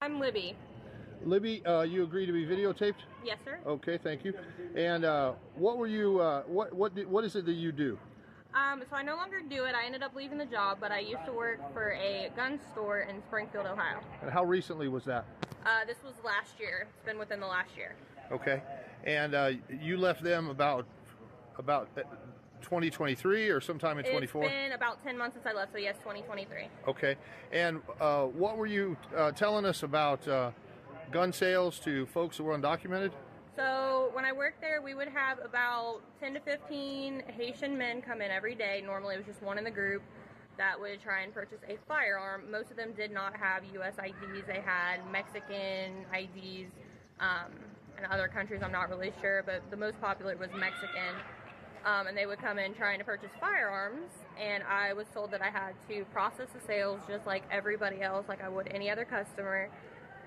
I'm Libby. Libby, you agree to be videotaped? Yes, sir. Okay, thank you. And what were you? What is it that you do? So I no longer do it. I ended up leaving the job, but I used to work for a gun store in Springfield, Ohio. And how recently was that? This was last year. It's been within the last year. Okay. And you left them about 2023 or sometime in 24? It's been about 10 months since I left, so yes, 2023. Okay. And what were you telling us about gun sales to folks who were undocumented? So when I worked there, we would have about 10 to 15 Haitian men come in every day. Normally it was just one in the group that would try and purchase a firearm. Most of them did not have U.S. IDs. They had Mexican IDs, and other countries I'm not really sure, but the most popular was Mexican. And they would come in trying to purchase firearms, and I was told that I had to process the sales just like everybody else, like I would any other customer,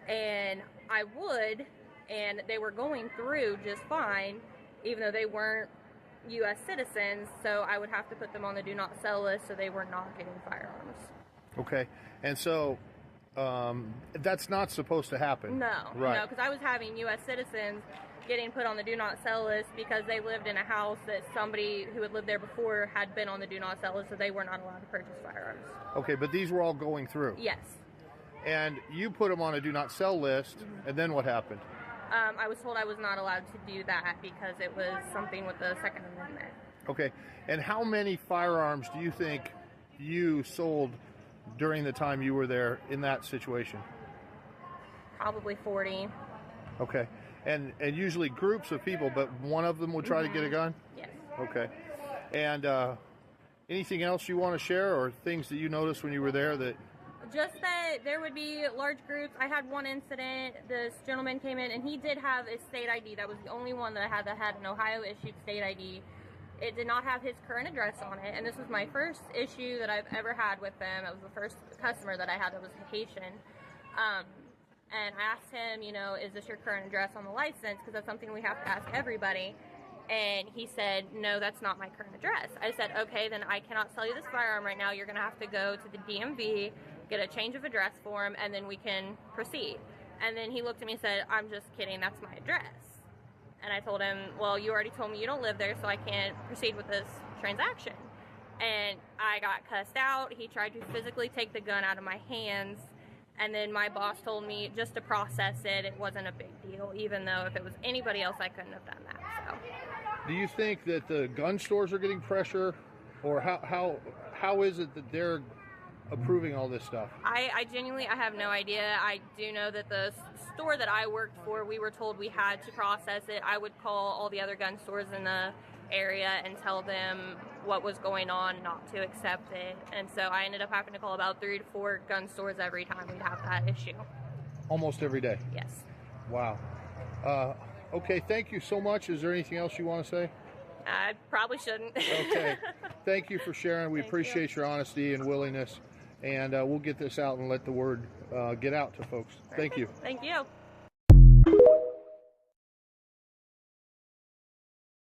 and I would, and they were going through just fine, even though they weren't U.S. citizens, so I would have to put them on the do not sell list so they were not getting firearms. Okay, and so that's not supposed to happen. No, right. No, because I was having U.S. citizens getting put on the do not sell list because they lived in a house that somebody who had lived there before had been on the do not sell list, so they were not allowed to purchase firearms. Okay, but these were all going through. Yes. And you put them on a do not sell list, and then what happened? I was told I was not allowed to do that because it was something with the Second Amendment. Okay, and how many firearms do you think you sold during the time you were there in that situation? Probably 40. Okay, and usually groups of people, but one of them would try to get a gun? Yes. Okay, and anything else you want to share, or things that you noticed when you were there that... Just that there would be large groups. I had one incident. This gentleman came in, and he did have a state ID. That was the only one that I had that had an Ohio-issued state ID. It did not have his current address on it, and this was my first issue that I've ever had with them. It was the first customer that I had that was Haitian. And I asked him, you know, is this your current address on the license? Because that's something we have to ask everybody. And he said, no, that's not my current address. I said, okay, then I cannot sell you this firearm right now. You're going to have to go to the DMV, get a change of address form, and then we can proceed. And then he looked at me and said, I'm just kidding, that's my address. And I told him, well, you already told me you don't live there, so I can't proceed with this transaction. And I got cussed out. He tried to physically take the gun out of my hands. And then my boss told me just to process it. It wasn't a big deal, even though if it was anybody else, I couldn't have done that. So, do you think that the gun stores are getting pressure, or how is it that they're approving all this stuff? I genuinely, I have no idea. I do know that the store that I worked for, we were told we had to process it. I would call all the other gun stores in the area and tell them what was going on, not to accept it. And so I ended up having to call about 3 to 4 gun stores every time we'd have that issue. Almost every day? Yes. Wow. Okay, thank you so much. Is there anything else you want to say? I probably shouldn't. Okay. Thank you for sharing. We appreciate your honesty and willingness. And we'll get this out and let the word get out to folks. Thank you. Thank you.